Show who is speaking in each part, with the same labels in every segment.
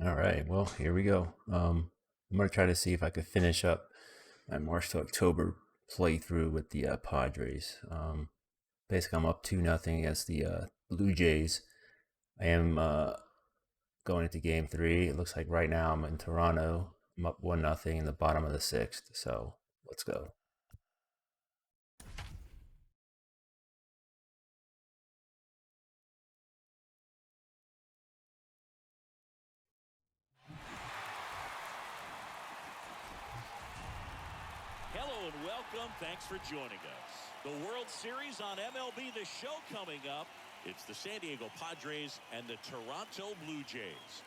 Speaker 1: All right, well, here we go. I'm gonna try to see if I could finish up my March to October playthrough with the Padres. Basically, I'm up 2-0 against the Blue Jays. I am going into Game 3. It looks like right now I'm in Toronto. I'm up 1-0 in the bottom of the sixth. So let's go.
Speaker 2: Hello and welcome. Thanks for joining us. The World Series on MLB The Show coming up. It's the San Diego Padres and the Toronto Blue Jays.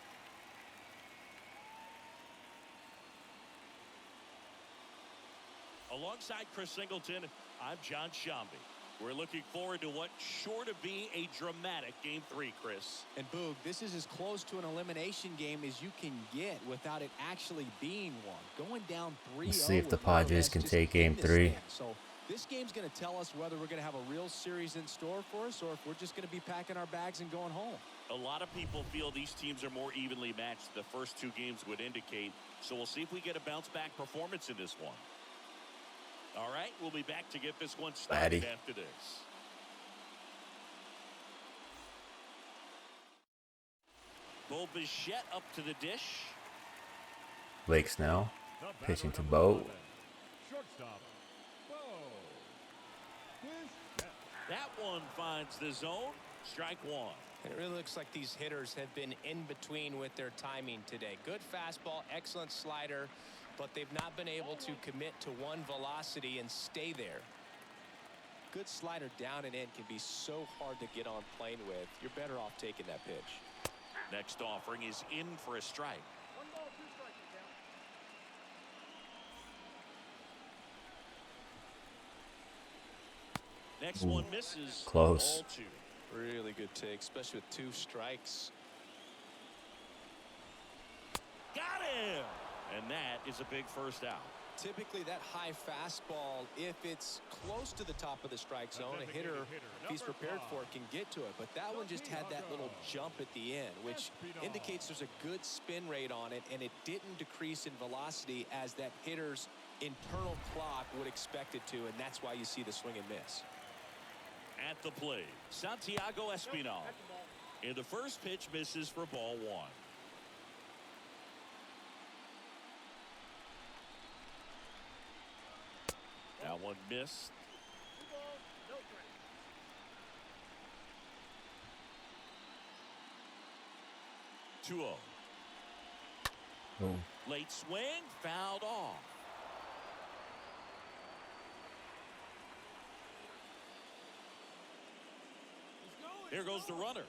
Speaker 2: Alongside Chris Singleton, I'm John Shambi. We're looking forward to what's sure to be a dramatic Game 3, Chris.
Speaker 3: And Boog, this is as close to an elimination game as you can get without it actually being one. Going down 3-0.
Speaker 1: Let's see if the Padres can take Game 3.
Speaker 3: So this game's going to tell us whether we're going to have a real series in store for us or if we're just going to be packing our bags and going home.
Speaker 2: A lot of people feel these teams are more evenly matched. The first two games would indicate. So we'll see if we get a bounce-back performance in this one. All right, we'll be back to get this one started after this. Bo Bichette up to the dish.
Speaker 1: Blake Snell pitching to Bo.
Speaker 2: That one finds the zone. Strike one.
Speaker 4: It really looks like these hitters have been in between with their timing today. Good fastball, excellent slider, but they've not been able to commit to one velocity and stay there.
Speaker 3: Good slider down and in can be so hard to get on plane with. You're better off taking that pitch.
Speaker 2: Next offering is in for a strike.
Speaker 5: 1 ball, 2 strikes.
Speaker 2: Next one misses.
Speaker 1: Close.
Speaker 2: Ball 2.
Speaker 3: Really good take, especially with 2 strikes.
Speaker 2: Got him! And that is a big first out.
Speaker 3: Typically that high fastball, if it's close to the top of the strike zone, a hitter, if he's prepared for it, can get to it. But that one just had that little jump at the end, which indicates there's a good spin rate on it, and it didn't decrease in velocity as that hitter's internal clock would expect it to, and that's why you see the swing and miss.
Speaker 2: At the plate, Santiago Espinal. And the first pitch misses for ball 1. That one missed. 2-0.
Speaker 1: Oh.
Speaker 2: Late swing, fouled off. Here goes the runner.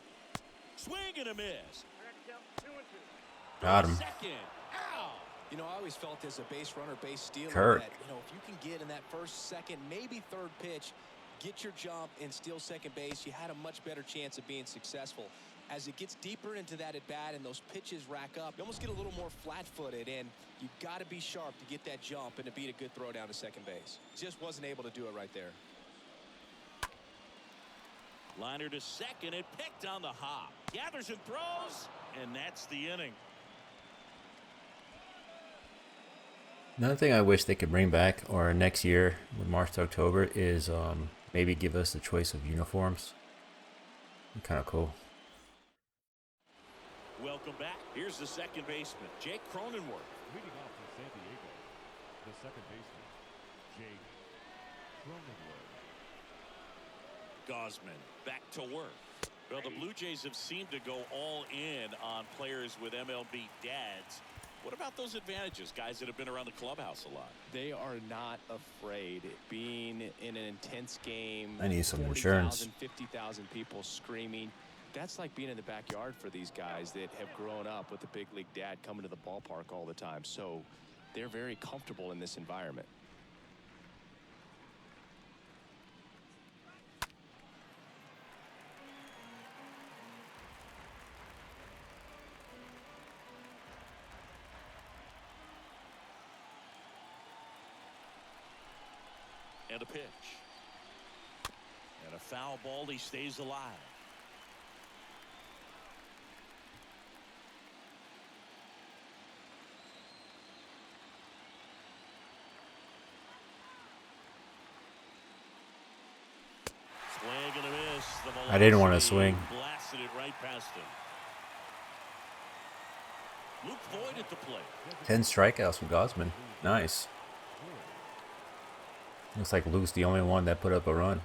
Speaker 2: Swing and a miss.
Speaker 1: Got him.
Speaker 2: Second. Out.
Speaker 3: You know, I always felt as a base runner, base stealer,
Speaker 1: Kurt.
Speaker 3: that, you know, if you can get in that first, second, maybe third pitch, get your jump and steal second base, you had a much better chance of being successful. As it gets deeper into that at bat and those pitches rack up, you almost get a little more flat-footed, and you've got to be sharp to get that jump and to beat a good throw down to second base. Just wasn't able to do it right there.
Speaker 2: Liner to second and picked on the hop. Gathers and throws, and that's the inning.
Speaker 1: Another thing I wish they could bring back, or next year, with March to October, is maybe give us the choice of uniforms. Kind of cool.
Speaker 2: Welcome back. Here's the second baseman, Jake Cronenworth.
Speaker 5: Leading off for San Diego, the second baseman, Jake Cronenworth.
Speaker 2: Gosman back to work. Well, the Blue Jays have seemed to go all in on players with MLB dads. What about those advantages, guys that have been around the clubhouse a lot?
Speaker 3: They are not afraid. Being in an intense game,
Speaker 1: I need some insurance.
Speaker 3: 50,000 people screaming. That's like being in the backyard for these guys that have grown up with the big league dad coming to the ballpark all the time. So they're very comfortable in this environment.
Speaker 2: And a pitch. And a foul ball. He stays alive.
Speaker 1: I didn't want to swing.
Speaker 2: Blasted it right past him. Luke Voigt at the plate.
Speaker 1: 10 strikeouts from Gosman. Nice. Looks like Luke's the only one that put up a run.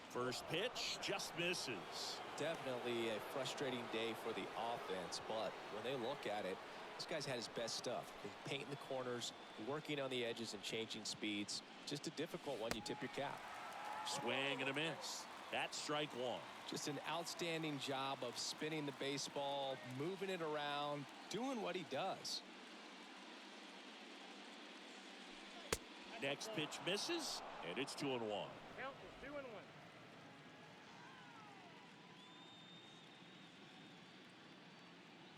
Speaker 2: First pitch just misses.
Speaker 3: Definitely a frustrating day for the offense, but when they look at it, this guy's had his best stuff. Painting the corners, working on the edges, and changing speeds. Just a difficult one. You tip your cap.
Speaker 2: Swing and a miss. That's strike one.
Speaker 3: Just an outstanding job of spinning the baseball, moving it around, doing what he does.
Speaker 2: Next pitch misses, and it's 2-1.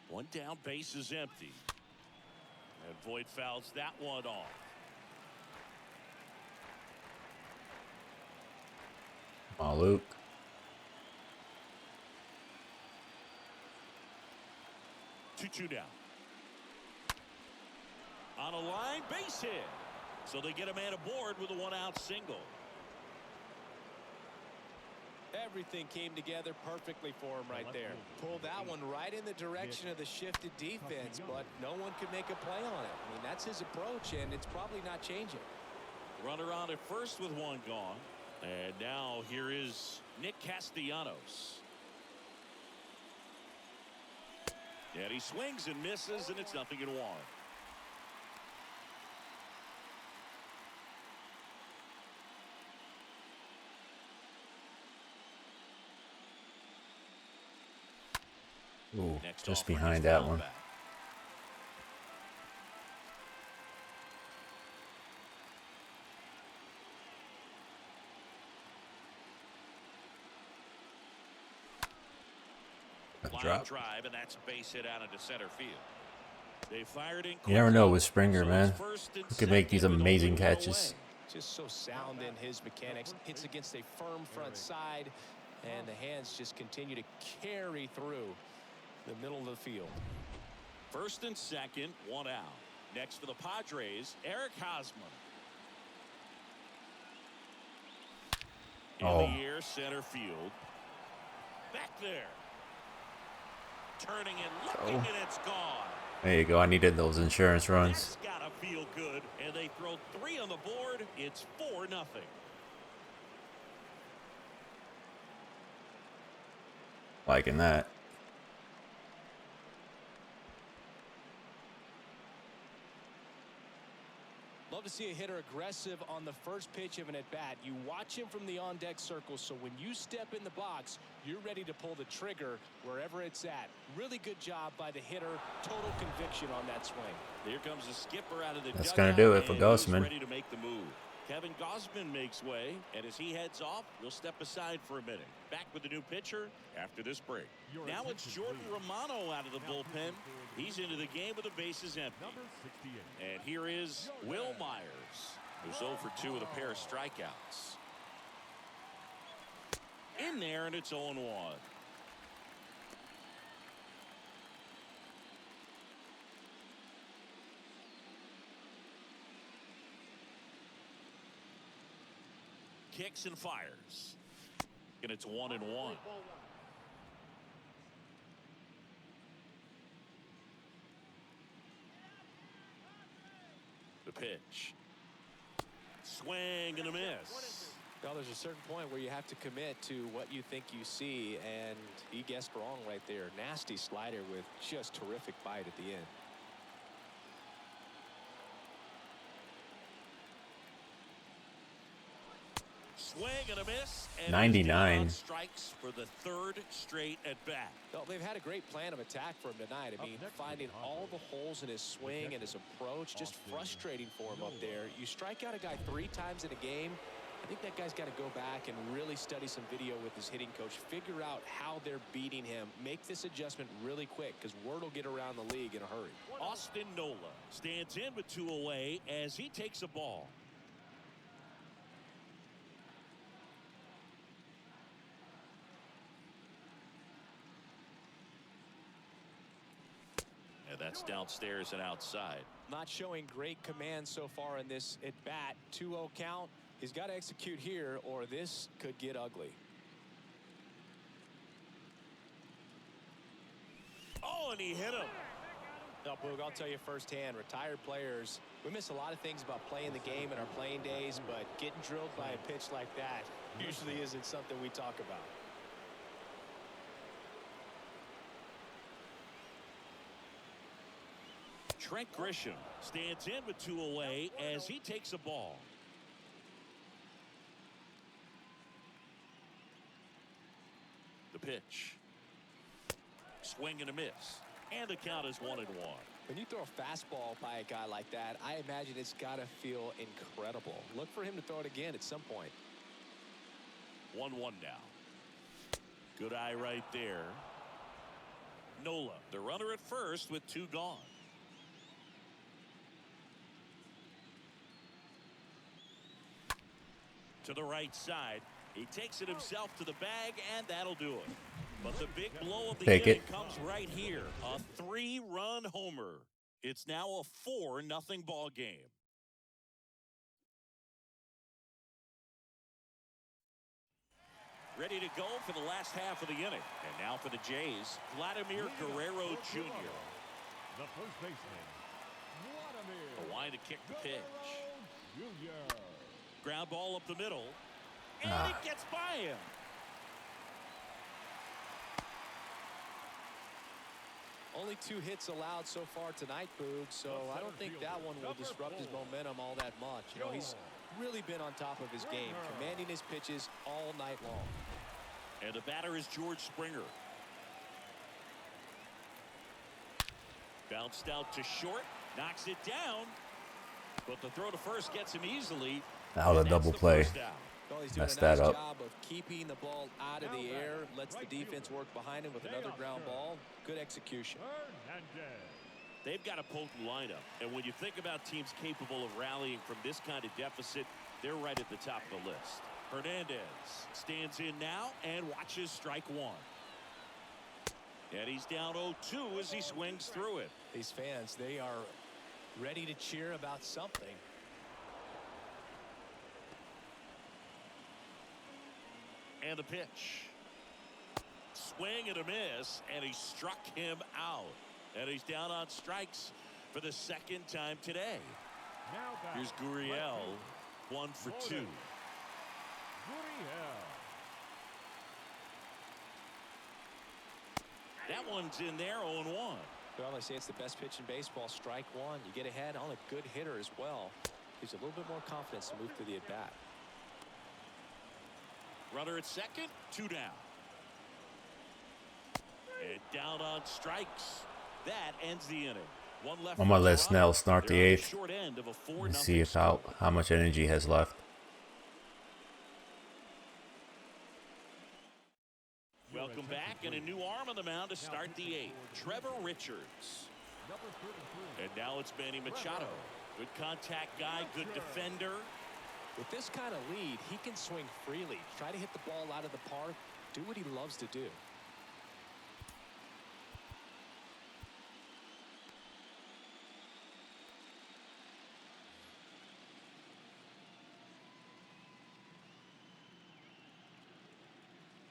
Speaker 2: One down, base is empty. And Voigt fouls that one off.
Speaker 1: Come on, Luke.
Speaker 2: Two down. On a line, base hit. So they get a man aboard with a one-out single.
Speaker 3: Everything came together perfectly for him right there. Pulled that one right in the direction of the shifted defense, but no one could make a play on it. I mean, that's his approach, and it's probably not changing.
Speaker 2: Runner on at first with one gone. And now here is Nick Castellanos. And he swings and misses, and it's 0-1.
Speaker 1: Ooh,
Speaker 2: Next
Speaker 1: just
Speaker 2: offering
Speaker 1: behind
Speaker 2: is
Speaker 1: that
Speaker 2: foul
Speaker 1: one.
Speaker 2: back. Line
Speaker 1: Drop.
Speaker 2: drive, and that's a base hit out into center field. They fired in.
Speaker 1: You never know with Springer,
Speaker 2: so
Speaker 1: man. Who can make these amazing catches?
Speaker 3: Just so sound in his mechanics. Hits against a firm front side, and the hands just continue to carry through the middle of the field.
Speaker 2: First and second, one out. Next for the Padres, Eric Hosmer. In the air, center field. Back there. Turning and looking, and it's gone.
Speaker 1: There you go. I needed those insurance runs.
Speaker 2: That's gotta feel good. And they throw 3 on the board. It's 4-0.
Speaker 1: Liking that.
Speaker 3: Love to see a hitter aggressive on the first pitch of an at-bat. You watch him from the on-deck circle, so when you step in the box, you're ready to pull the trigger wherever it's at. Really good job by the hitter. Total conviction on that swing.
Speaker 2: Here comes the skipper out of the
Speaker 1: That's
Speaker 2: dugout,
Speaker 1: gonna do it for
Speaker 2: and he's
Speaker 1: Gausman.
Speaker 2: ready to make the move. Kevin Gausman makes way, and as he heads off, we'll step aside for a minute. Back with the new pitcher after this break. Now it's Jordan Romano out of the bullpen. He's into the game with the bases empty. And here is Will Myers, who's 0 for 2 with a pair of strikeouts. In there, and it's 0-1. Kicks and fires. And it's 1-1. The pitch. Swing and a miss.
Speaker 3: Well, there's a certain point where you have to commit to what you think you see, and he guessed wrong right there. Nasty slider with just terrific bite at the end.
Speaker 2: Swing and a miss. And
Speaker 1: 99.
Speaker 2: Strikes for the 3rd straight at bat.
Speaker 3: Well, they've had a great plan of attack for him tonight. I mean, finding all the holes in his swing and his approach, just frustrating for him up there. You strike out a guy 3 times in a game. I think that guy's got to go back and really study some video with his hitting coach, figure out how they're beating him, make this adjustment really quick, because word will get around the league in a hurry.
Speaker 2: Austin Nola stands in with 2 away as he takes a ball. And that's downstairs and outside.
Speaker 3: Not showing great command so far in this at-bat. 2-0 count. He's got to execute here or this could get ugly.
Speaker 2: Oh, and he hit him.
Speaker 3: Now, Boog, I'll tell you firsthand, retired players, we miss a lot of things about playing the game in our playing days, but getting drilled by a pitch like that usually isn't something we talk about.
Speaker 2: Trent Grisham stands in with 2 away as he takes a ball. The pitch. Swing and a miss. And the count is 1-1.
Speaker 3: When you throw a fastball by a guy like that, I imagine it's got to feel incredible. Look for him to throw it again at some point.
Speaker 2: 1-1 now. Good eye right there. Nola, the runner at first with 2 gone. To the right side. He takes it himself to the bag, and that'll do it. But the big blow of the inning comes right here. A 3-run homer. It's now a 4-0 ball game. Ready to go for the last half of the inning. And now for the Jays, Vladimir Guerrero Jr.
Speaker 5: The first baseman, Vladimir.
Speaker 2: The line to kick the pitch.
Speaker 5: Jr.
Speaker 2: Ground ball up the middle. And it gets by him.
Speaker 3: Only 2 hits allowed so far tonight, Boog, so I don't think that one will disrupt his momentum all that much. You know, he's really been on top of his game, commanding his pitches all night long.
Speaker 2: And the batter is George Springer. Bounced out to short, knocks it down, but the throw to first gets him easily.
Speaker 1: Now the double play.
Speaker 3: Well, he's doing a nice job of keeping the ball out of the air, lets the defense work behind him with another ground ball. Good execution.
Speaker 2: They've got a potent lineup, and when you think about teams capable of rallying from this kind of deficit, they're right at the top of the list. Hernandez stands in now and watches strike 1. And he's down 0-2 as he swings through it.
Speaker 3: These fans, they are ready to cheer about something.
Speaker 2: And the pitch. Swing and a miss, and he struck him out. And he's down on strikes for the 2nd time today. Here's Gurriel, 1 for 2. That one's in there, 0-1.
Speaker 3: Well, they say it's the best pitch in baseball, strike 1. You get ahead on a good hitter as well. Gives a little bit more confidence to move through the at-bat.
Speaker 2: Runner at second, 2 down. And down on strikes. That ends the inning. One left.
Speaker 1: I'm gonna let Snell start the 8th and see if how much energy has left.
Speaker 2: Welcome back, and a new arm on the mound to start the 8th. Trevor Richards. And now it's Manny Machado. Good contact guy, good defender.
Speaker 3: With this kind of lead, he can swing freely, try to hit the ball out of the park, do what he loves to do.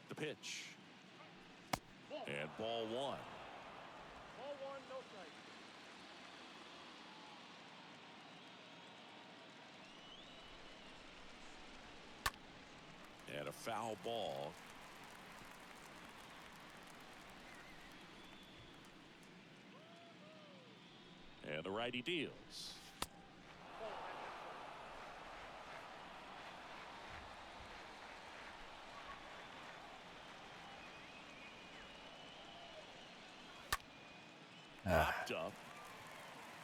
Speaker 2: The pitch. And ball 1.
Speaker 5: Ball 1, no strike.
Speaker 2: And a foul ball. And the righty deals. Popped up.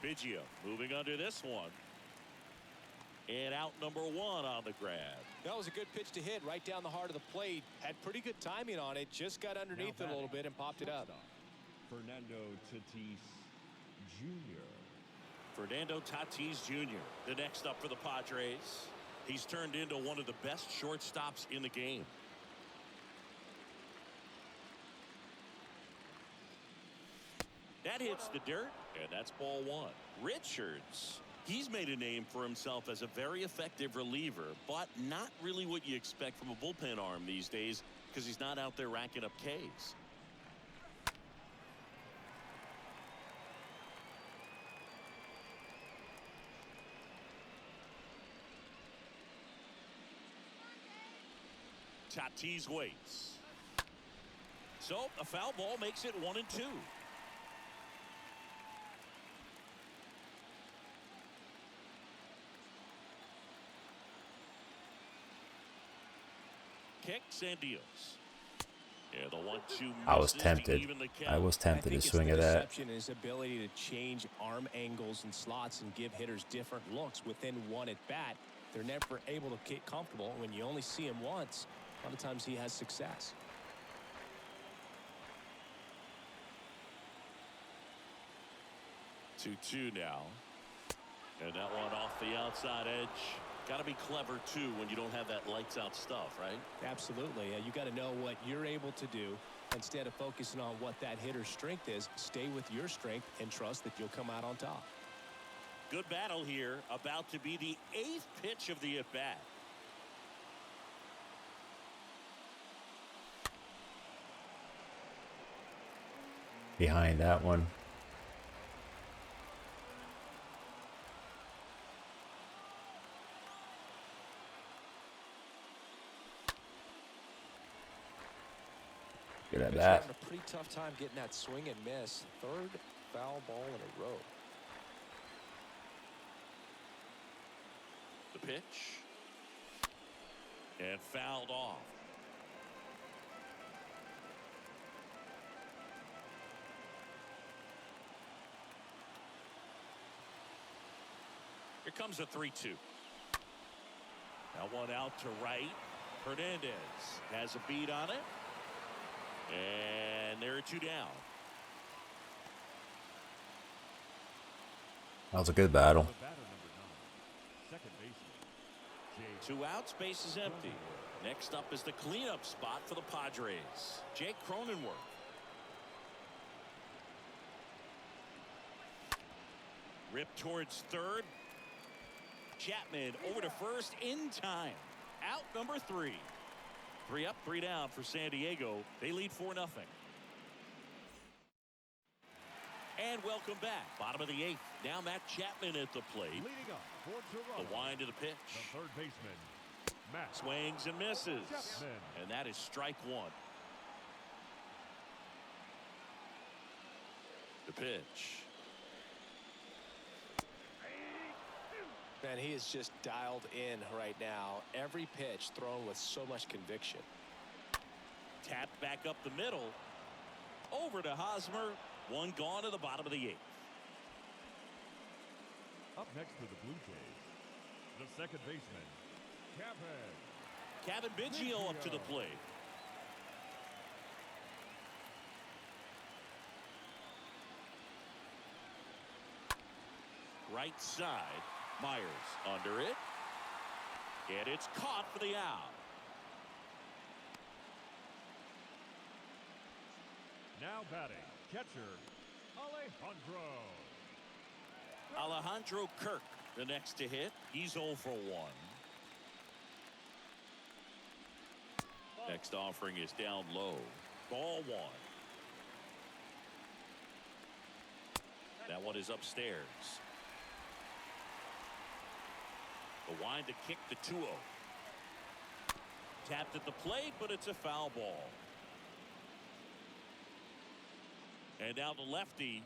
Speaker 2: Biggio moving under this one. And out number 1 on the grab.
Speaker 3: That was a good pitch to hit right down the heart of the plate. Had pretty good timing on it. Just got underneath it a little bit and popped it up.
Speaker 5: Fernando Tatis Jr.
Speaker 2: Fernando Tatis Jr. the next up for the Padres. He's turned into one of the best shortstops in the game. That hits the dirt, and that's ball 1. Richards He's made a name for himself as a very effective reliever, but not really what you expect from a bullpen arm these days because he's not out there racking up Ks. Tatis waits. So a foul ball makes it 1-2. Kicks and deals. Yeah, the 1-2.
Speaker 1: I was tempted. I was tempted to swing at that.
Speaker 3: His ability to change arm angles and slots and give hitters different looks within one at bat. They're never able to get comfortable. When you only see him once, a lot of times he has success.
Speaker 2: Two now. And that one off the outside edge. Got to be clever, too, when you don't have that lights-out stuff, right?
Speaker 3: Absolutely. You got to know what you're able to do. Instead of focusing on what that hitter's strength is, stay with your strength and trust that you'll come out on top.
Speaker 2: Good battle here. About to be the 8th pitch of the at-bat.
Speaker 1: Behind that one. Good at that.
Speaker 3: Having a pretty tough time getting that swing and miss. Third foul ball in a row.
Speaker 2: The pitch. And fouled off. Here comes a 3-2. That one out to right. Hernandez has a beat on it. And there are 2 down.
Speaker 1: That was a good battle.
Speaker 5: Second baseman.
Speaker 2: 2 outs, base is empty. Next up is the cleanup spot for the Padres. Jake Cronenworth. Rip towards third. Chapman over to first in time. Out number 3. 3 up, 3 down for San Diego. They lead 4-0. And welcome back. Bottom of the 8th. Now Matt Chapman at the plate.
Speaker 5: Leading up for Toronto.
Speaker 2: The wind to the pitch.
Speaker 5: The third baseman, Matt
Speaker 2: Swings and misses.
Speaker 5: Chapman.
Speaker 2: And that is strike 1. The pitch.
Speaker 3: Man, he is just dialed in right now. Every pitch thrown with so much conviction.
Speaker 2: Tapped back up the middle. Over to Hosmer. 1 gone to the bottom of the 8th.
Speaker 5: Up next for the Blue Jays, the second baseman,
Speaker 2: Kevin Biggio up to the plate. Right side. Myers under it. And it's caught for the out.
Speaker 5: Now batting, catcher,
Speaker 2: Alejandro Kirk, the next to hit. He's 0 for 1. Next offering is down low. Ball 1. That one is upstairs. The wind to kick the 2-0. Tapped at the plate, but it's a foul ball. And now the lefty.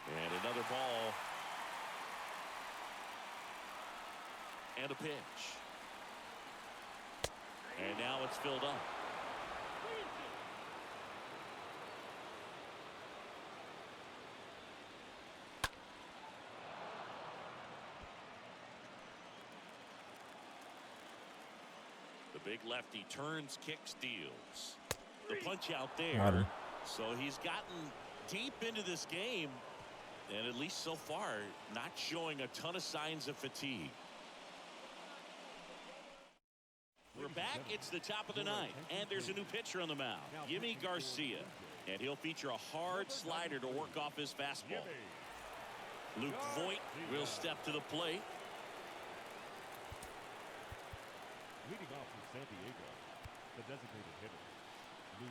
Speaker 2: And another ball. And a pitch. And now it's filled up. The big lefty turns, kicks, deals. The punch out there. So he's gotten deep into this game, and at least so far, not showing a ton of signs of fatigue. We're back. It's the top of the 9th, and there's a new pitcher on the mound, Yimi Garcia, and he'll feature a hard slider to work off his fastball. Luke Voigt will step to the plate.
Speaker 5: Leading off from San Diego, the designated hitter, Luke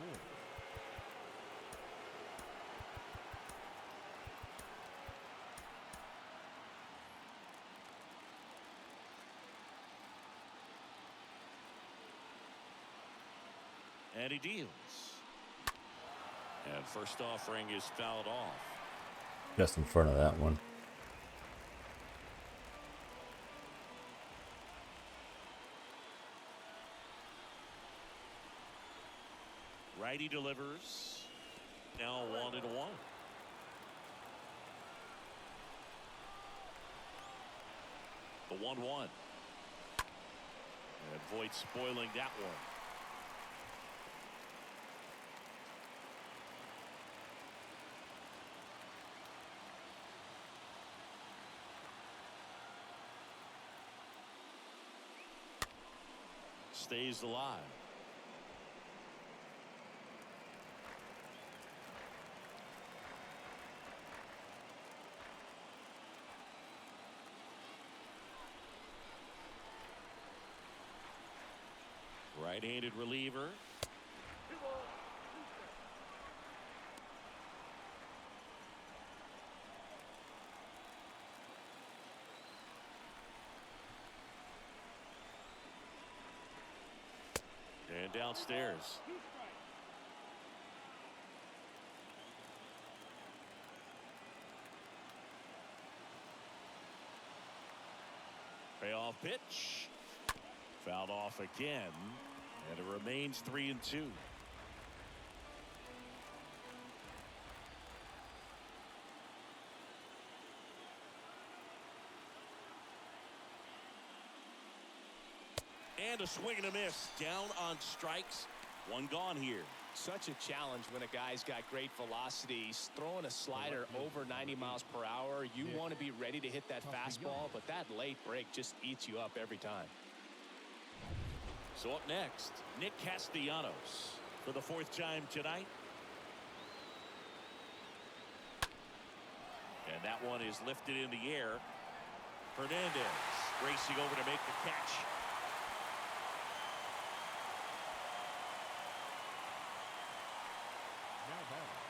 Speaker 5: Voigt.
Speaker 2: And he deals. And first offering is fouled off.
Speaker 1: Just in front of that one.
Speaker 2: Righty delivers. Now 1-1. The 1-1. And Voigt spoiling that one. Stays alive. Right-handed reliever. And downstairs. Payoff pitch. Fouled off again. And it remains 3-2. And a swing and a miss. Down on strikes. One gone here.
Speaker 3: Such a challenge when a guy's got great velocity. He's throwing a slider over 90 miles per hour. You want to be ready to hit that fastball, but that late break just eats you up every time.
Speaker 2: So up next, Nick Castellanos for the 4th time tonight. And that one is lifted in the air. Hernandez racing over to make the catch.
Speaker 5: Now batting,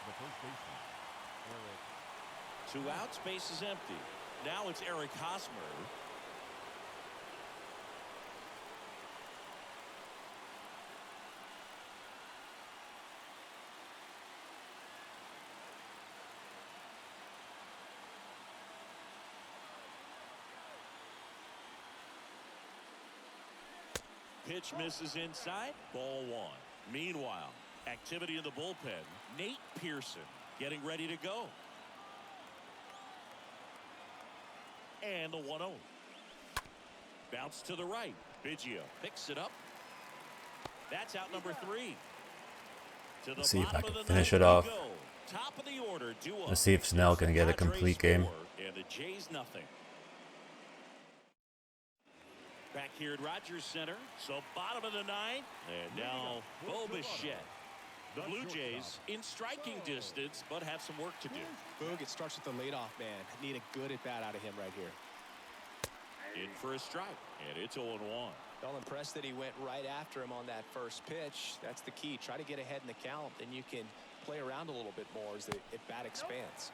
Speaker 5: the first baseman, Eric.
Speaker 2: 2 outs, base is empty. Now it's Eric Hosmer. Pitch misses inside. Ball 1. Meanwhile, activity in the bullpen. Nate Pearson getting ready to go. And the 1-0. Bounce to the right. Biggio picks it up. That's out number 3. To the
Speaker 1: Let's see if I
Speaker 2: bottom
Speaker 1: can
Speaker 2: of the
Speaker 1: finish
Speaker 2: ninth
Speaker 1: it
Speaker 2: we
Speaker 1: off.
Speaker 2: go. Top of the order, duo.
Speaker 1: Let's see if Snell can get a complete game.
Speaker 2: And the Jays nothing. Back here at Rogers Center. So bottom of the 9th. And now Bo Bichette. The Blue Jays in striking distance, but have some work to do.
Speaker 3: Boog, it starts with the leadoff man. Need a good at-bat out of him right here.
Speaker 2: In for a strike, and it's 0-1.
Speaker 3: Well, impressed that he went right after him on that first pitch. That's the key. Try to get ahead in the count, then you can play around a little bit more as the at-bat expands.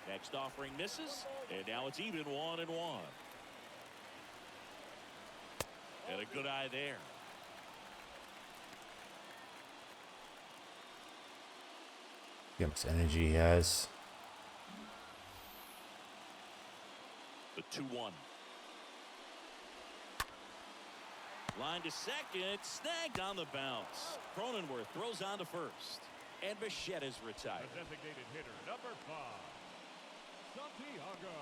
Speaker 2: Next offering misses, and now it's even 1-1. And a good eye there.
Speaker 1: See how much energy he has.
Speaker 2: The 2-1. Line to second, snagged on the bounce. Cronenworth throws on to first. And Bichette is retired.
Speaker 5: The designated hitter, number 5,
Speaker 2: Santiago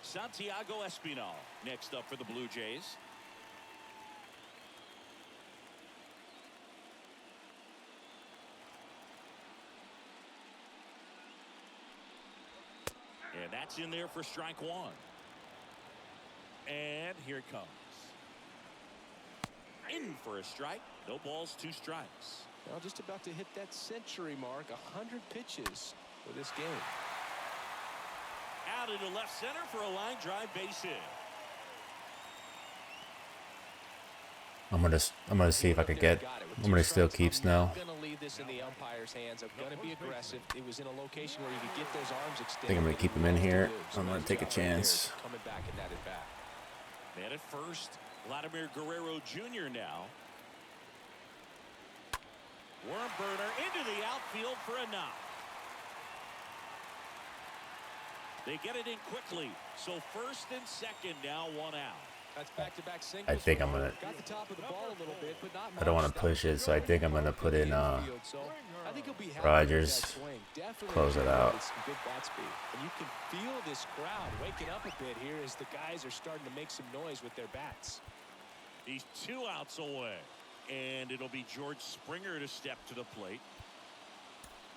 Speaker 5: Santiago Espinal.
Speaker 2: Espinal next up for the Blue Jays. And that's in there for strike 1. And here it comes. In for a strike. No balls, 2 strikes.
Speaker 3: Well, just about to hit that century mark. 100 pitches. for this game.
Speaker 2: Out into left center for a line drive base hit.
Speaker 1: I'm gonna see if I could get. I'm gonna still keep Snell.
Speaker 3: I'm gonna leave this in the umpire's hands. I'm gonna be aggressive. It was in a location where you could get those arms extended.
Speaker 1: I think I'm gonna keep him in here. I'm gonna take a chance.
Speaker 3: Coming back in that at bat.
Speaker 2: Man at first, Vladimir Guerrero Jr. now. Worm burner into the outfield for a knock. They get it in quickly. So first and second now, one out.
Speaker 3: That's back-to-back singles.
Speaker 1: I think I'm gonna.
Speaker 3: Got the top of the ball a little bit, but not
Speaker 1: I don't want to push it, so I think I'm gonna put in Rogers. Close it out.
Speaker 3: Good bat speed. And you can feel this crowd waking up a bit here as the guys are starting to make some noise with their bats.
Speaker 2: He's 2 outs away, and it'll be George Springer to step to the plate.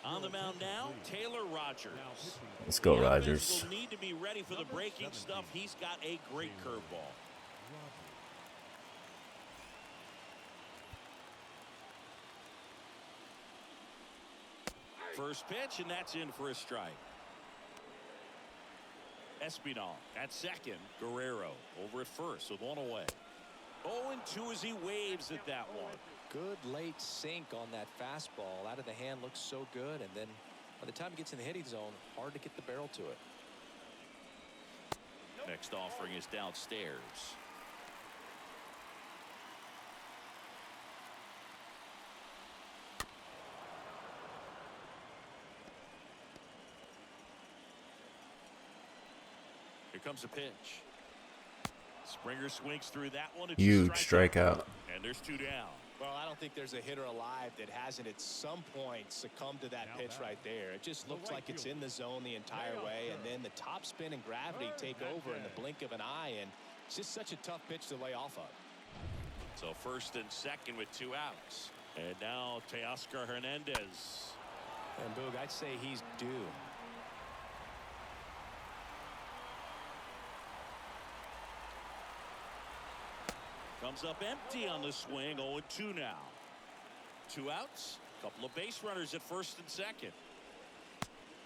Speaker 2: On the mound now, Taylor Rogers.
Speaker 1: Let's go, Rogers.
Speaker 2: Will need to be ready for the breaking stuff. He's got a great curveball. First pitch, and that's in for a strike. Espinal at second. Guerrero over at first with 1 away. 0-2 as he waves at that one.
Speaker 3: Good late sink on that fastball. Out of the hand looks so good, and then by the time it gets in the hitting zone, hard to get the barrel to it.
Speaker 2: Next offering is downstairs. Here comes a pitch. Springer swings through that one. It's
Speaker 1: huge strikeout.
Speaker 2: And there's 2 down.
Speaker 3: Well, I don't think there's a hitter alive that hasn't at some point succumbed to that pitch right there. It just looks like it's in the zone the entire way, and then the top spin and gravity take over in the blink of an eye, and it's just such a tough pitch to lay off of.
Speaker 2: So first and second with 2 outs. And now Teoscar Hernandez.
Speaker 3: And Boog, I'd say he's due.
Speaker 2: Comes up empty on the swing. 0-2 now. 2 outs. Couple of base runners at first and second.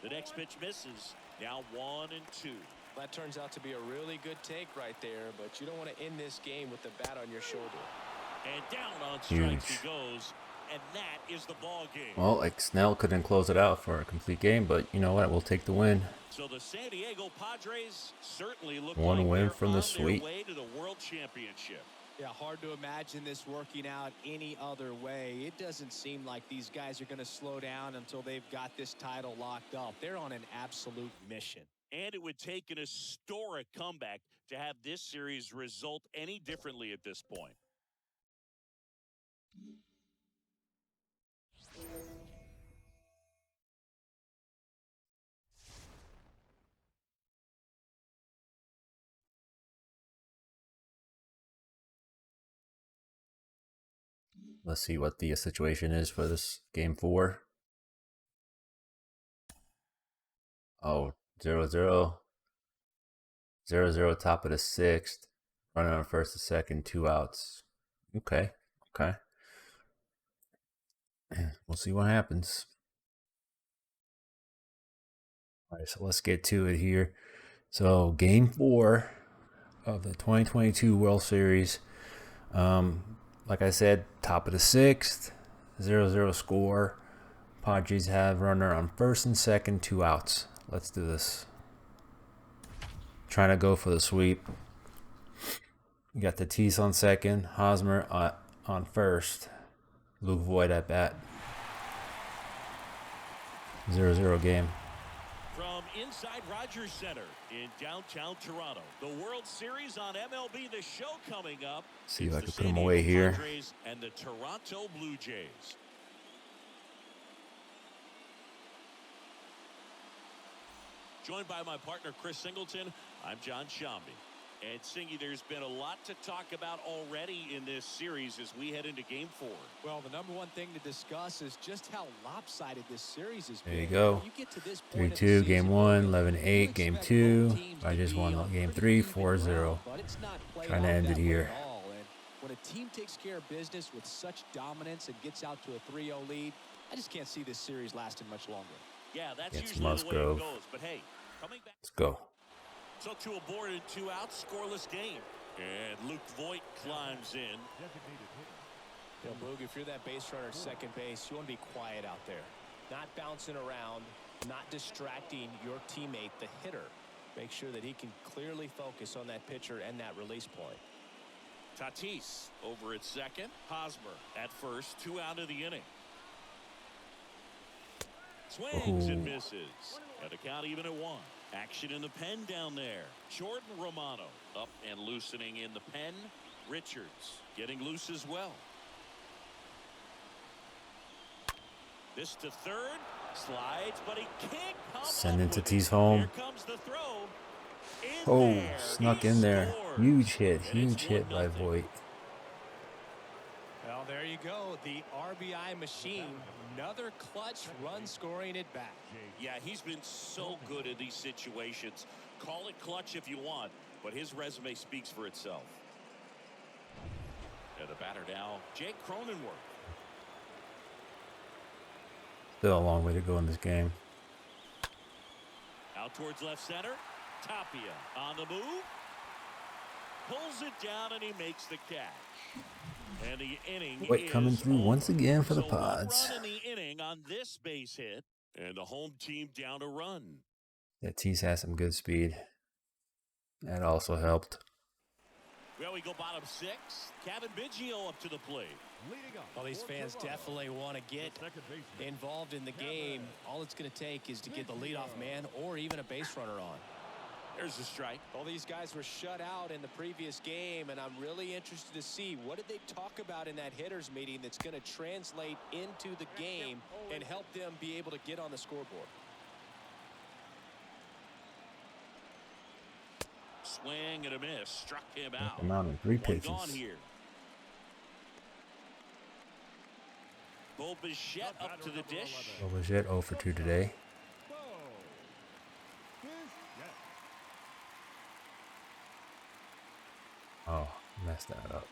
Speaker 2: The next pitch misses. Now 1-2.
Speaker 3: That turns out to be a really good take right there, but you don't want to end this game with the bat on your shoulder.
Speaker 2: And down on strikes he goes, and that is the ball game.
Speaker 1: Well, like Snell couldn't close it out for a complete game, but you know what? We'll take the win.
Speaker 2: So the San Diego Padres certainly look
Speaker 1: One
Speaker 2: like
Speaker 1: win from the sweep.
Speaker 2: way to the World Championship.
Speaker 3: Yeah, hard to imagine this working out any other way. It doesn't seem like these guys are going to slow down until they've got this title locked up. They're on an absolute mission.
Speaker 2: And it would take an historic comeback to have this series result any differently at this point.
Speaker 1: Let's see what the situation is for this game 4. Oh, 0-0. 0-0 top of the 6th. Running on first and second, 2 outs. Okay. We'll see what happens. All right, so let's get to it here. So game 4 of the 2022 World Series. Like I said, top of the 6th, 0-0 score. Padres have runner on first and second, 2 outs. Let's do this. Trying to go for the sweep. You got Tatis on second, Hosmer on first, Luke Voigt at bat. 0-0 game.
Speaker 2: From inside Rogers Center in downtown Toronto, the World Series on MLB The Show coming up.
Speaker 1: See if I can
Speaker 2: the
Speaker 1: put him
Speaker 2: San
Speaker 1: away
Speaker 2: Diego
Speaker 1: here.
Speaker 2: Padres and the Toronto Blue Jays. Joined by my partner Chris Singleton, I'm John Shambi. And Singy, there's been a lot to talk about already in this series as we head into Game 4.
Speaker 3: Well, the number one thing to discuss is just how lopsided this series has been.
Speaker 1: There you go.
Speaker 3: You get to this point
Speaker 1: 3-2, game 1, 11-8, game 2. I just won game 3, 4-0. Trying to end it here.
Speaker 3: When a team takes care of business with such dominance and gets out to a 3-0 lead, I just can't see this series lasting much longer.
Speaker 2: Yeah, that's
Speaker 1: Against
Speaker 2: usually the way it
Speaker 1: Musgrove.
Speaker 2: goes. But hey, coming back.
Speaker 1: Let's go.
Speaker 2: So 2 aboard and 2 out, scoreless game. And Luke Voigt climbs in.
Speaker 5: Designated hitter.
Speaker 4: You know, Boog, if you're that base runner at second base, you want to be quiet out there. Not bouncing around, not distracting your teammate, the hitter. Make sure that he can clearly focus on that pitcher and that release point.
Speaker 2: Tatis over at second. Hosmer at first. 2 out of the inning. Swings and misses. And a count even at 1. Action in the pen down there. Jordan Romano up and loosening in the pen. Richards getting loose as well. This to third. Slides, but he can't come
Speaker 1: Send
Speaker 2: up
Speaker 1: into
Speaker 2: with it.
Speaker 1: T's home.
Speaker 2: Here comes the throw. In
Speaker 1: Oh,
Speaker 2: there.
Speaker 1: snuck
Speaker 2: He
Speaker 1: in there.
Speaker 2: scores.
Speaker 1: Huge hit.
Speaker 2: And it's
Speaker 1: Huge hit by
Speaker 2: 1-0.
Speaker 1: Voigt.
Speaker 4: Well, there you go. The RBI machine. Another clutch run scoring at bat.
Speaker 2: Yeah, he's been so good in these situations. Call it clutch if you want, but his resume speaks for itself. And the batter now, Jake Cronenworth.
Speaker 1: Still a long way to go in this game.
Speaker 2: Out towards left center. Tapia on the move. Pulls it down and he makes the catch. And the inning
Speaker 1: Voigt coming
Speaker 2: is
Speaker 1: through
Speaker 2: over.
Speaker 1: once again for the
Speaker 2: So one
Speaker 1: Pods.
Speaker 2: run in the inning on this base hit, and the home team down a run.
Speaker 1: Yeah, T's has some good speed. That also helped.
Speaker 2: Well, we go bottom 6. Kevin Biggio up to the plate.
Speaker 5: Leading up.
Speaker 4: Well, these
Speaker 5: for
Speaker 4: fans
Speaker 5: Toronto,
Speaker 4: definitely want to get
Speaker 5: the second baseman.
Speaker 4: involved in the game. All it's going to take is to get the leadoff man or even a base runner on.
Speaker 2: There's the strike.
Speaker 4: Well, these guys were shut out in the previous game, and I'm really interested to see what did they talk about in that hitters meeting that's going to translate into the game and help them be able to get on the scoreboard.
Speaker 2: Swing and a miss. Struck him out.
Speaker 1: Come out in 3
Speaker 2: One gone
Speaker 1: pitches.
Speaker 2: here. Bo Bichette up to the dish.
Speaker 1: Bichette 0 for 2 today. Oh, messed that up.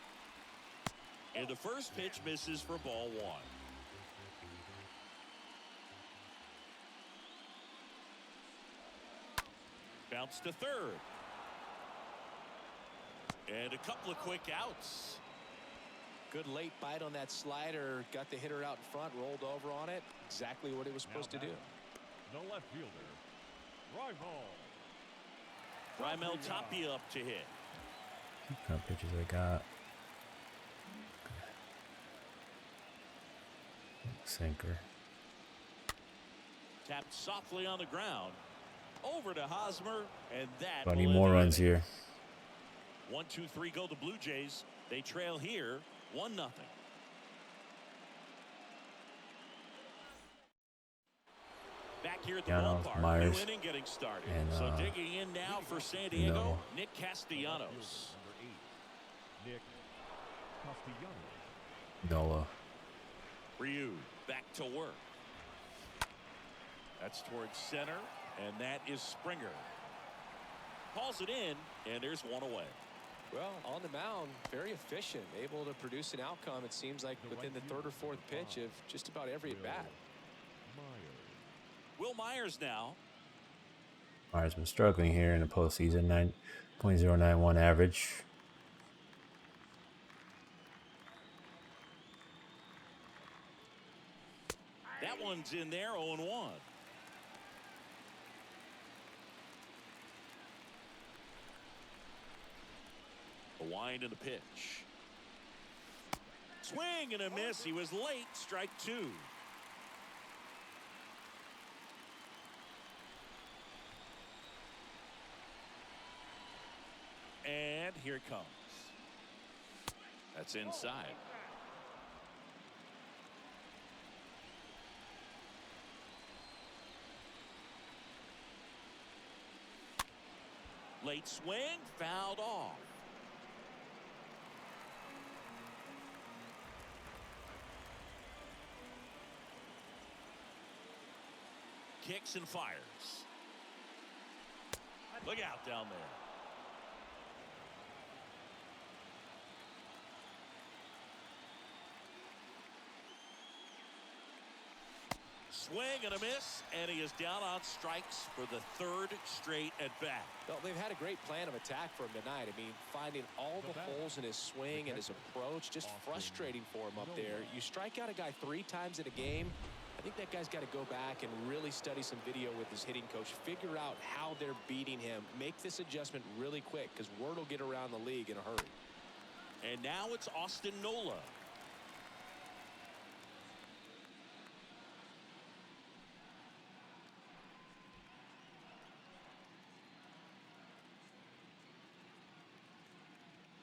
Speaker 2: And the first pitch misses for ball 1. Bounce to third. And a couple of quick outs.
Speaker 4: Good late bite on that slider. Got the hitter out in front, rolled over on it. Exactly what he was supposed to do.
Speaker 5: The left fielder,
Speaker 2: Raimel Tapia up to hit.
Speaker 1: What kind of pitches I got? Sinker.
Speaker 2: Tapped softly on the ground. Over to Hosmer. And that.
Speaker 1: I need
Speaker 2: will
Speaker 1: more
Speaker 2: end the
Speaker 1: runs
Speaker 2: inning.
Speaker 1: here.
Speaker 2: 1, 2, 3 go the Blue Jays. They trail here 1-0. Back here at the
Speaker 1: Castellanos,
Speaker 2: ballpark,
Speaker 1: Myers,
Speaker 2: new inning getting started.
Speaker 1: and,
Speaker 2: So digging in now for San Diego,
Speaker 1: no.
Speaker 2: Nick Castellanos.
Speaker 5: Nick Castellanos.
Speaker 1: Nola.
Speaker 2: Ryu back to work. That's towards center, and that is Springer. Calls it in, and there's one away.
Speaker 4: Well, on the mound, very efficient, able to produce an outcome, it seems like, within the third or fourth pitch of just about every at bat.
Speaker 2: Will Myers now.
Speaker 1: Myers been struggling here in the postseason. 9.091 average.
Speaker 2: That one's in there, 0-1. A wind and a pitch. Swing and a miss. He was late. Strike 2. And here it comes. That's inside. Late swing, fouled off. Kicks and fires. Look out down there. Swing and a miss, and he is down on strikes for the third straight at bat.
Speaker 3: Well, they've had a great plan of attack for him tonight. I mean, finding all the holes in his swing and his approach, just frustrating for him up there. You strike out a guy 3 times in a game, I think that guy's got to go back and really study some video with his hitting coach, figure out how they're beating him, make this adjustment really quick, because word will get around the league in a hurry.
Speaker 2: And now it's Austin Nola.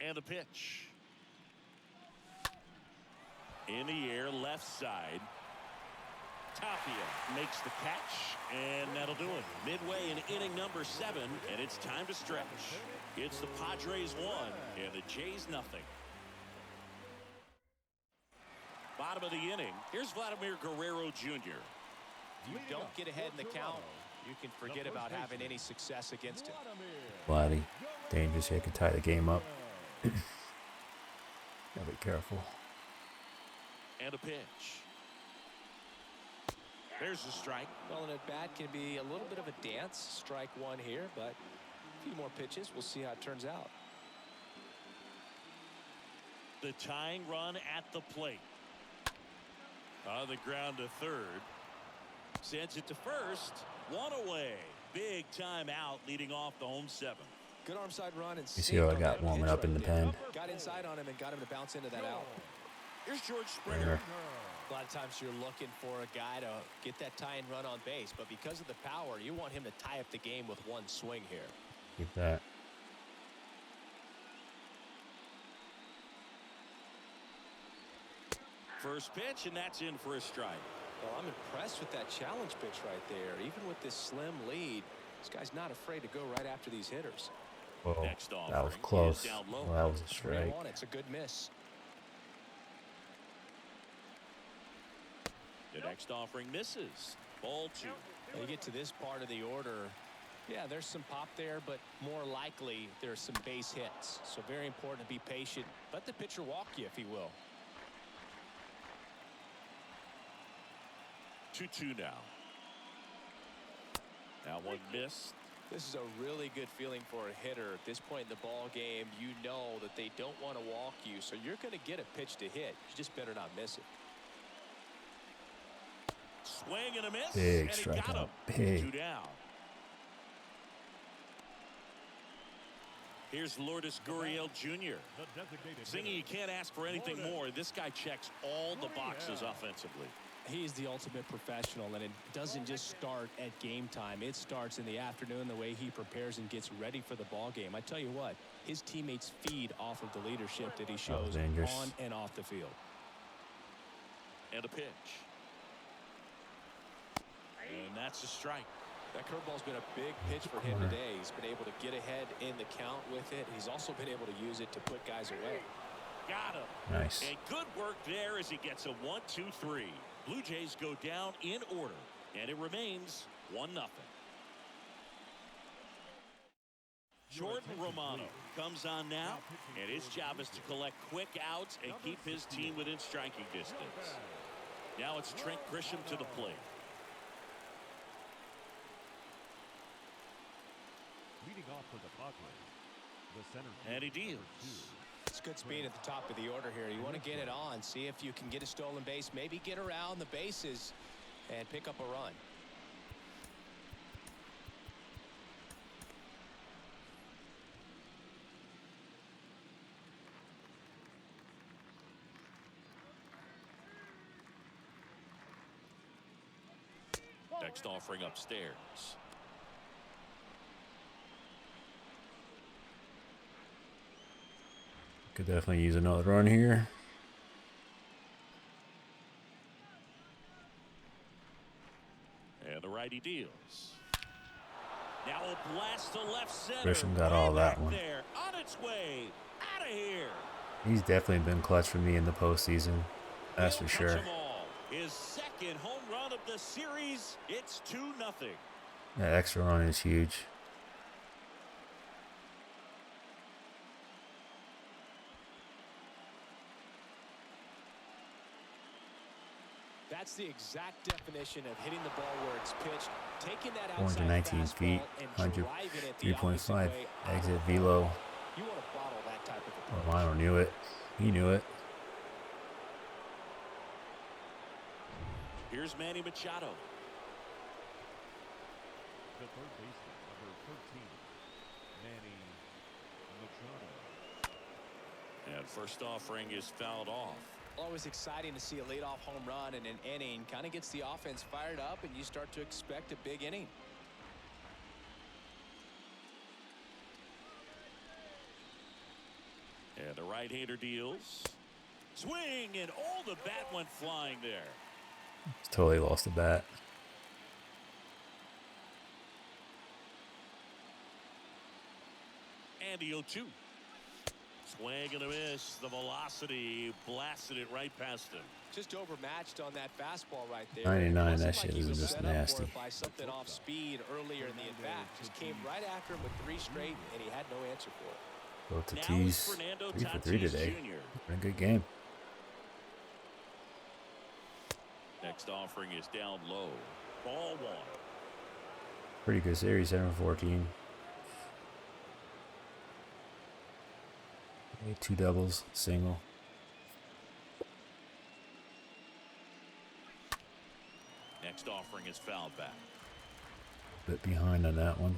Speaker 2: And the pitch. In the air, left side. Tapia makes the catch, and that'll do it. Midway in inning number 7, and it's time to stretch. It's the Padres 1, and the Jays nothing. Bottom of the inning, here's Vladimir Guerrero Jr.
Speaker 3: If you don't get ahead in the count, you can forget about having any success against him.
Speaker 1: Vladdy, dangerous here, can tie the game up. Gotta be careful.
Speaker 2: And a pitch. There's a strike.
Speaker 3: Well, an at-bat can be a little bit of a dance. Strike 1 here, but a few more pitches. We'll see how it turns out.
Speaker 2: The tying run at the plate. On the ground to third. Sends it to first. 1 away. Big time out leading off the home 7.
Speaker 3: Good arm side run. And
Speaker 1: You see how I got warming up in the pen?
Speaker 3: Got inside on him and got him to bounce into that out.
Speaker 2: Here's George Springer.
Speaker 3: A lot of times you're looking for a guy to get that tie and run on base, but because of the power, you want him to tie up the game with one swing here.
Speaker 1: Keep that.
Speaker 2: First pitch, and that's in for a strike.
Speaker 3: Well, I'm impressed with that challenge pitch right there. Even with this slim lead, this guy's not afraid to go right after these hitters.
Speaker 1: Whoa,
Speaker 2: Next
Speaker 1: that was close. Well, that was a strike.
Speaker 3: It's a good miss.
Speaker 2: The next offering misses. Ball 2.
Speaker 3: When you get to this part of the order, yeah, there's some pop there, but more likely there's some base hits. So very important to be patient. Let the pitcher walk you, if he will.
Speaker 2: 2-2 now. Now one missed.
Speaker 3: This is a really good feeling for a hitter. At this point in the ball game, you know that they don't want to walk you, so you're going to get a pitch to hit. You just better not miss it.
Speaker 2: Swing and a miss.
Speaker 1: Big
Speaker 2: and he got him.
Speaker 1: strikeout. Big.
Speaker 2: 2 down. Here's Lourdes Gurriel Jr. Zingy, you can't ask for anything more. This guy checks all the boxes offensively.
Speaker 4: He's the ultimate professional, and it doesn't just start at game time. It starts in the afternoon, the way he prepares and gets ready for the ball game. I tell you what, his teammates feed off of the leadership that he shows on and off the field.
Speaker 2: And a pitch. And that's a strike.
Speaker 3: That curveball's been a big pitch for him today. He's been able to get ahead in the count with it. He's also been able to use it to put guys away.
Speaker 2: Got him.
Speaker 1: Nice.
Speaker 2: And good work there as he gets a 1-2-3. Blue Jays go down in order, and it remains 1-0. Jordan Romano comes on now, and his job is to collect quick outs and keep his team within striking distance. Now it's Trent Grisham to the plate.
Speaker 5: Leading off for the Padres, the center.
Speaker 2: And he deals.
Speaker 3: It's good speed at the top of the order here. You want to get it on, see if you can get a stolen base, maybe get around the bases and pick up a run.
Speaker 2: Next offering upstairs.
Speaker 1: Could definitely use another run here.
Speaker 2: And the righty deals. Now a blast to left center.
Speaker 1: Grisham got all that one.
Speaker 2: There, on its way, out of here.
Speaker 1: He's definitely been clutch for me in the postseason. That's for sure.
Speaker 2: His second home run of the series. It's 2-0.
Speaker 1: That extra run is huge.
Speaker 3: That's the exact definition of hitting the ball where it's pitched, taking that outside
Speaker 1: 419 feet,
Speaker 3: fastball and driving it the
Speaker 1: 3.5
Speaker 3: way
Speaker 1: exit velo.
Speaker 3: You want to bottle that type of
Speaker 1: Oh,
Speaker 3: approach.
Speaker 1: Lionel knew it. He knew it.
Speaker 2: Here's Manny Machado.
Speaker 5: The third baseman, number 13, Manny Machado.
Speaker 2: And first offering is fouled off.
Speaker 3: Always exciting to see a leadoff home run in an inning. Kind of gets the offense fired up, and you start to expect a big inning.
Speaker 2: And the right-hander deals. Swing, and the bat went flying there.
Speaker 1: Totally lost the bat.
Speaker 2: And the 0-2. Swing and a miss. The velocity blasted it right past him.
Speaker 3: Just overmatched on that fastball right there.
Speaker 1: 99, that shit is just
Speaker 3: set up for
Speaker 1: nasty.
Speaker 3: it by something off speed earlier in the at-bat. Just came right after him with 3 straight, and he had no answer for it.
Speaker 1: Go Tatis, 3 for 3 today. Been a good game.
Speaker 2: Next offering is down low. Ball 1.
Speaker 1: Pretty good series, 7-14. 2 doubles, single.
Speaker 2: Next offering is fouled back.
Speaker 1: Bit behind on that one.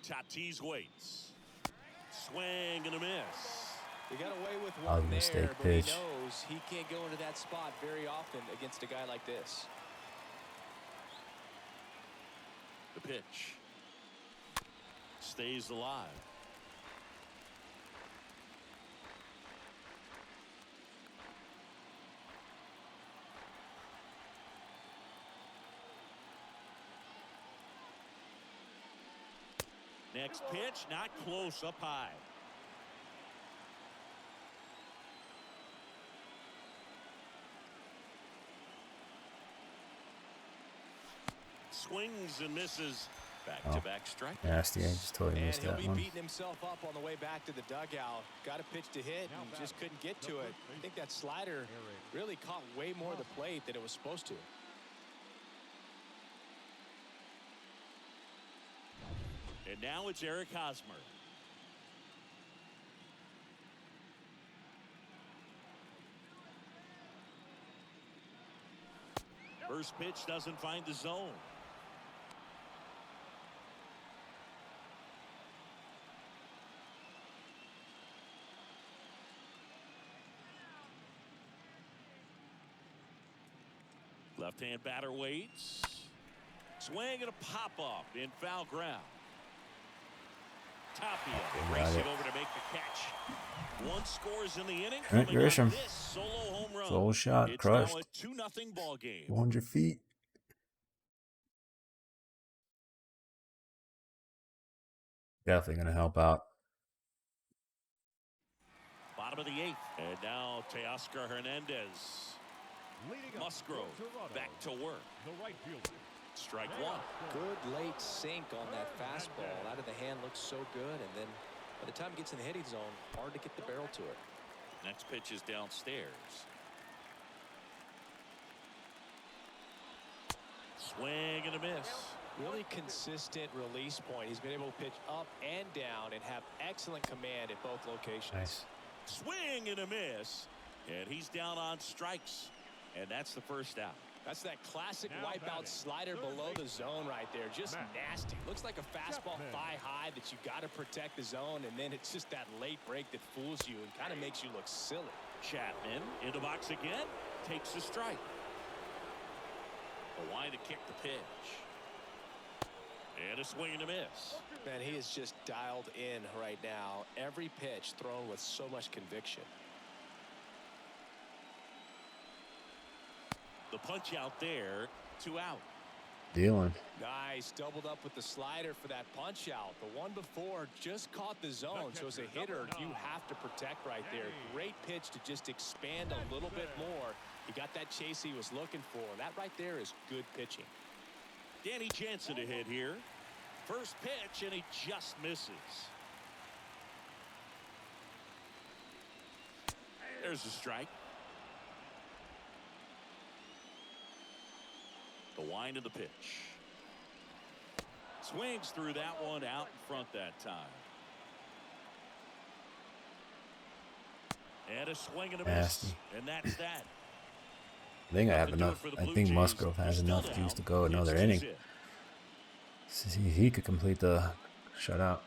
Speaker 2: Tatis waits. Swing and a miss.
Speaker 3: He got away with one
Speaker 1: mistake
Speaker 3: there, but
Speaker 1: pitch.
Speaker 3: he knows he can't go into that spot very often against a guy like this.
Speaker 2: The pitch stays alive. Next pitch, not close, up high. Swings and misses. Back-to-back strike.
Speaker 1: Nasty, I just totally missed that
Speaker 3: And he'll
Speaker 1: one.
Speaker 3: be beating himself up on the way back to the dugout. Got a pitch to hit and just couldn't get to it. I think that slider really caught way more of the plate than it was supposed to.
Speaker 2: And now it's Eric Hosmer. First pitch doesn't find the zone. Left-hand batter waits. Swing and a pop-up in foul ground. Tapia racing over to make the catch. 1 scores in the inning.
Speaker 1: Trent Grisham.
Speaker 2: This solo home run.
Speaker 1: Sole shot,
Speaker 2: It's
Speaker 1: crushed.
Speaker 2: now a 2-0 ball game.
Speaker 1: 400 feet. Definitely going to help out.
Speaker 2: Bottom of the 8th. And now Teoscar Hernandez. Musgrove back to work.
Speaker 5: The right fielder.
Speaker 2: Strike 1.
Speaker 3: Good late sink on that fastball. Out of the hand looks so good, and then by the time it gets in the hitting zone, hard to get the barrel to it.
Speaker 2: Next pitch is downstairs. Swing and a miss.
Speaker 3: Really consistent release point. He's been able to pitch up and down and have excellent command at both locations.
Speaker 1: Nice.
Speaker 2: Swing and a miss. And he's down on strikes. And that's the first out.
Speaker 3: That's that classic wipeout slider below the zone right there. Just nasty. Looks like a fastball thigh high that you got to protect the zone, and then it's just that late break that fools you and kind of makes you look silly.
Speaker 2: Chapman in the box again. Takes the strike. A line to kick the pitch. And a swing and a miss.
Speaker 3: Man, he is just dialed in right now. Every pitch thrown with so much conviction.
Speaker 2: The punch out there, 2 out.
Speaker 1: Dealing.
Speaker 3: Nice, doubled up with the slider for that punch out. The one before just caught the zone, so as a hitter, you have to protect right there. Great pitch to just expand a little bit more. He got that chase he was looking for. That right there is good pitching.
Speaker 2: Danny Jansen to hit here. First pitch, and he just misses. There's a strike. The wind of the pitch. Swings through that one out in front that time. And a swing and a miss. And that's that.
Speaker 1: I think I have enough. I think Musgrove has enough juice to go another inning. See if he could complete the shutout.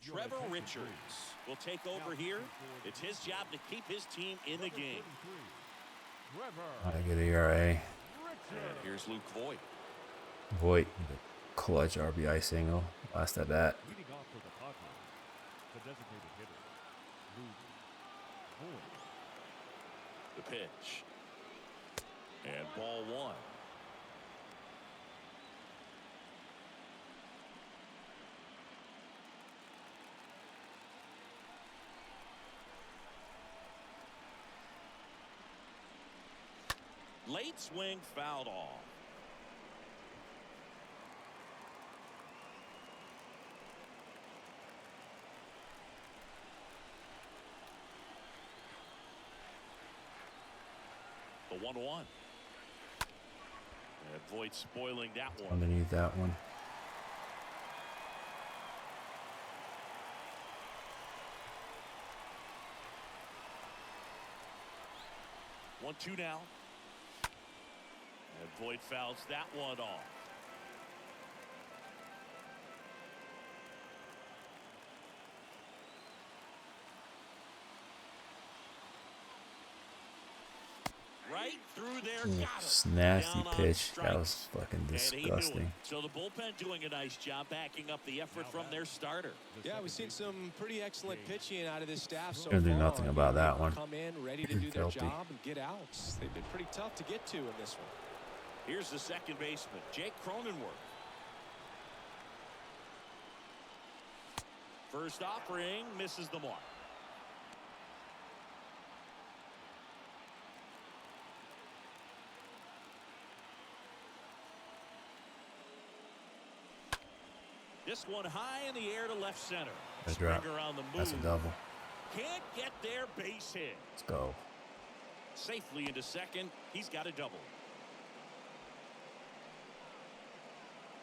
Speaker 2: Trevor Richards will take over here. It's his job to keep his team in the game.
Speaker 1: I get the ERA.
Speaker 2: And here's Luke Voigt.
Speaker 1: Voigt, the clutch RBI single. Last at bat.
Speaker 5: Leading off for the Padres, the designated hitter, Luke Voigt.
Speaker 2: The pitch. And ball one. Late swing fouled off. The 1-1. And Voigt spoiling that one.
Speaker 1: Underneath that one.
Speaker 2: One, two now. And Voigt fouls that one off. Right through there, got him.
Speaker 1: Nasty pitch. That was fucking disgusting.
Speaker 2: So the bullpen doing a nice job backing up the effort from their starter.
Speaker 3: Yeah, we've seen some pretty excellent pitching out of this staff so
Speaker 1: Gonna do
Speaker 3: far.
Speaker 1: nothing about that one.
Speaker 3: Come in ready to do their
Speaker 1: Filthy.
Speaker 3: job and get outs. They've been pretty tough to get to in this one.
Speaker 2: Here's the second baseman, Jake Cronenworth. First offering misses the mark. This one high in the air to left center.
Speaker 1: That's drop.
Speaker 2: Springer on the move.
Speaker 1: That's a double.
Speaker 2: Can't get there, base hit.
Speaker 1: Let's go.
Speaker 2: Safely into second. He's got a double.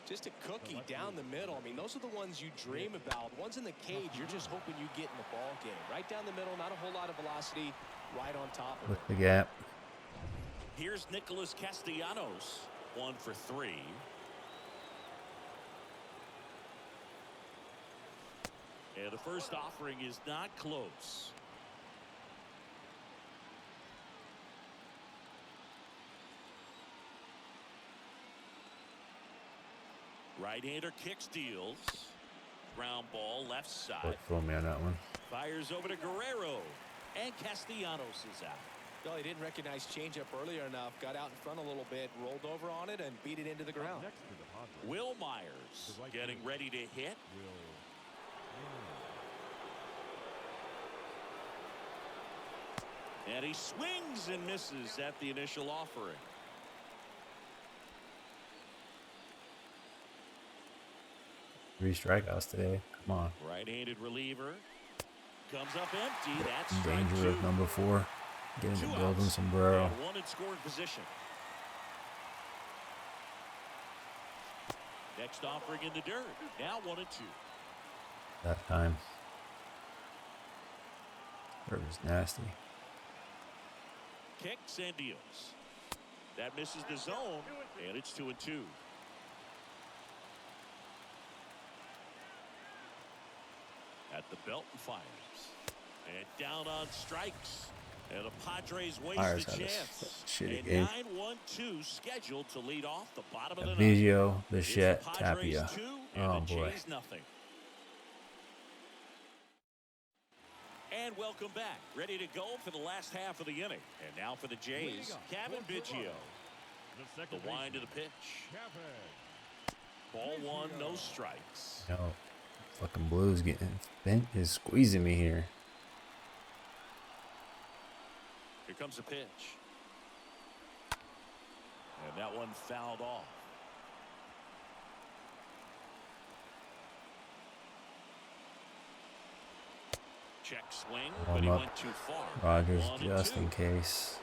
Speaker 3: Just a cookie down the middle. I mean, those are the ones you dream about. Ones in the cage, you're just hoping you get in the ball game. Right down the middle, not a whole lot of velocity, right on top of it.
Speaker 1: Look the gap.
Speaker 2: Here's Nicholas Castellanos, 1 for 3. And the first offering is not close. Right-hander kick steals. Ground ball left side.
Speaker 1: Throw me on that one.
Speaker 2: Fires over to Guerrero. And Castellanos is out.
Speaker 3: No, he didn't recognize changeup earlier enough. Got out in front a little bit, rolled over on it, and beat it into the ground.
Speaker 5: Next to the Padres,
Speaker 2: Will Myers getting ready to hit. And he swings and misses at the initial offering.
Speaker 1: Three strikeouts today. Come on.
Speaker 2: Right-handed reliever. Comes up empty. That's
Speaker 1: Danger of number 4. Getting the golden sombrero.
Speaker 2: And one in scoring position. Next offering in the dirt. Now 1-2.
Speaker 1: That time. It was nasty.
Speaker 2: Kicks and deals. That misses the zone, and it's 2-2. At the belt and fires. And down on strikes. And the Padres waste
Speaker 1: Myers
Speaker 2: the
Speaker 1: had a
Speaker 2: chance.
Speaker 1: shitty
Speaker 2: And
Speaker 1: game.
Speaker 2: 9-1-2 scheduled to lead off the bottom of the ninth.
Speaker 1: Vigio,
Speaker 2: It's the
Speaker 1: Bichette,
Speaker 2: Padres
Speaker 1: Tapia.
Speaker 2: 2 and
Speaker 1: Oh
Speaker 2: the
Speaker 1: boy.
Speaker 2: Jays nothing. And welcome back. Ready to go for the last half of the inning. And now for the Jays, Kevin Biggio. The wind of the pitch. Ball 1, no strikes.
Speaker 1: No. Fucking Blues getting bent is squeezing me here.
Speaker 2: Here comes the pitch. And that one fouled off. Check swing, but
Speaker 1: Warm
Speaker 2: he
Speaker 1: up.
Speaker 2: went too far.
Speaker 1: Rogers
Speaker 2: 1-2.
Speaker 1: just in case.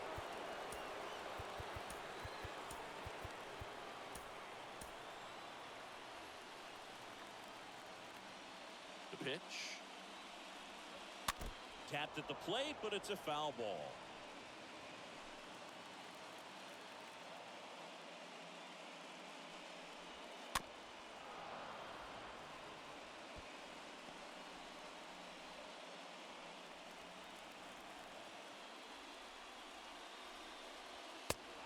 Speaker 2: The pitch. Tapped at the plate, but it's a foul ball.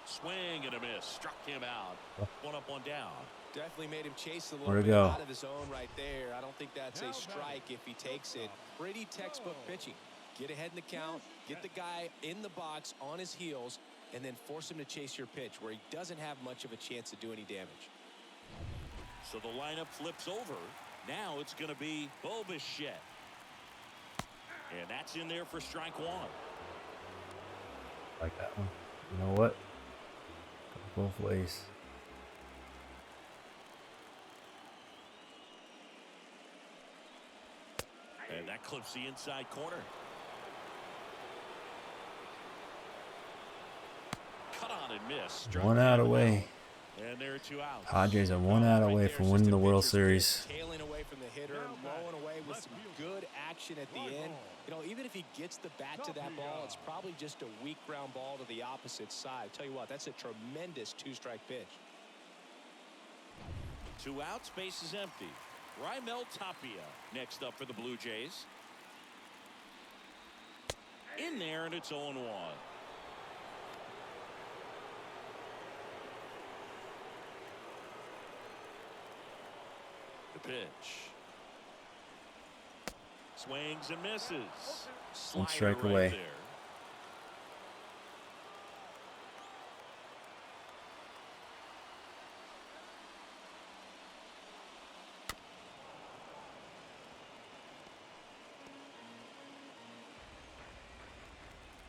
Speaker 2: Swing and a miss. Struck him out. One up, one down.
Speaker 3: Definitely made him chase a little
Speaker 1: Where'd it
Speaker 3: bit
Speaker 1: go?
Speaker 3: out of his zone right there. I don't think that's a strike if he takes it. Pretty textbook pitching. Get ahead in the count, get the guy in the box on his heels, and then force him to chase your pitch where he doesn't have much of a chance to do any damage.
Speaker 2: So the lineup flips over. Now it's going to be Bo Bichette. And that's in there for strike one.
Speaker 1: Like that one. You know what? Go both ways.
Speaker 2: And that clips the inside corner. Cut on and miss. Struck
Speaker 1: 1 out
Speaker 2: him
Speaker 1: away.
Speaker 2: And there are 2 outs.
Speaker 1: Padres are 1 out away from winning the World Series.
Speaker 3: Tailing away from the hitter, blowing away with some good action at the end. You know, even if he gets the bat to that ball, it's probably just a weak ground ball to the opposite side. Tell you what, that's a tremendous 2-strike pitch.
Speaker 2: 2 outs, base is empty. Raimel Tapia next up for the Blue Jays. In there, and it's 0-1. The pitch. Swings and misses.
Speaker 1: One
Speaker 2: Slider
Speaker 1: strike
Speaker 2: right
Speaker 1: away.
Speaker 2: there.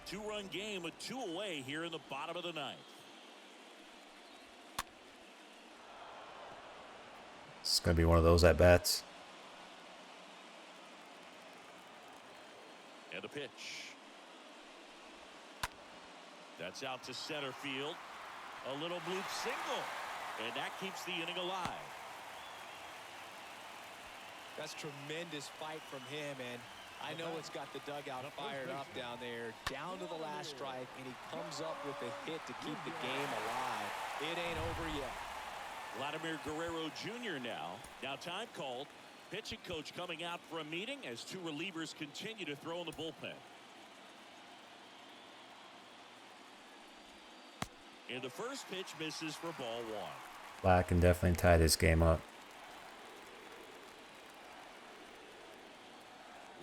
Speaker 2: Two-run game with 2 away here in the bottom of the 9th.
Speaker 1: It's going to be one of those at-bats.
Speaker 2: And the pitch. That's out to center field. A little bloop single. And that keeps the inning alive.
Speaker 3: That's tremendous fight from him, and I know it's got the dugout fired up down there, down to the last strike, and he comes up with a hit to keep the game alive. It ain't over yet.
Speaker 2: Vladimir Guerrero Jr. Now time called. Pitching coach coming out for a meeting as 2 relievers continue to throw in the bullpen. And the first pitch misses for ball 1.
Speaker 1: Black can definitely tie this game up.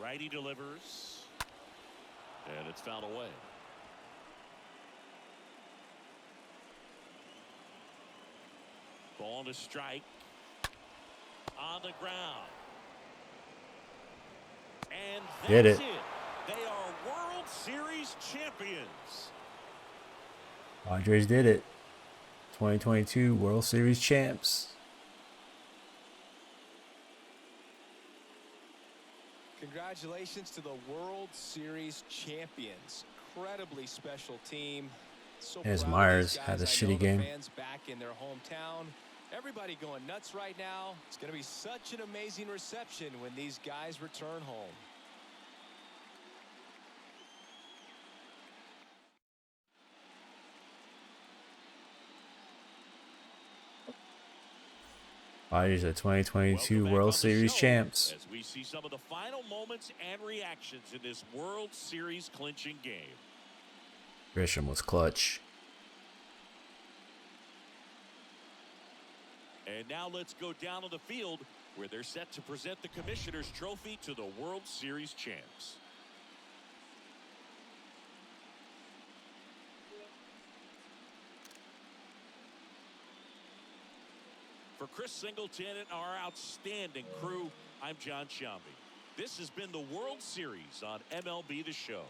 Speaker 2: Righty delivers. And it's fouled away. Ball to strike. On the ground. And that's
Speaker 1: Did it.
Speaker 2: They are World Series champions.
Speaker 1: Padres did it. 2022 World Series champs.
Speaker 3: Congratulations to the World Series champions. Incredibly special team. So
Speaker 1: As
Speaker 3: proud of
Speaker 1: Myers
Speaker 3: these
Speaker 1: had a
Speaker 3: guys. I know
Speaker 1: shitty
Speaker 3: the
Speaker 1: game.
Speaker 3: Fans back in their hometown. Everybody going nuts right now. It's going to be such an amazing reception when these guys return home.
Speaker 1: Padres are 2022
Speaker 2: Welcome back
Speaker 1: World
Speaker 2: on the
Speaker 1: Series
Speaker 2: show
Speaker 1: champs.
Speaker 2: As we see some of the final moments and reactions in this World Series clinching game.
Speaker 1: Grisham was clutch.
Speaker 2: And now let's go down on the field where they're set to present the Commissioner's Trophy to the World Series champs. For Chris Singleton and our outstanding crew, I'm John Shambi. This has been the World Series on MLB The Show.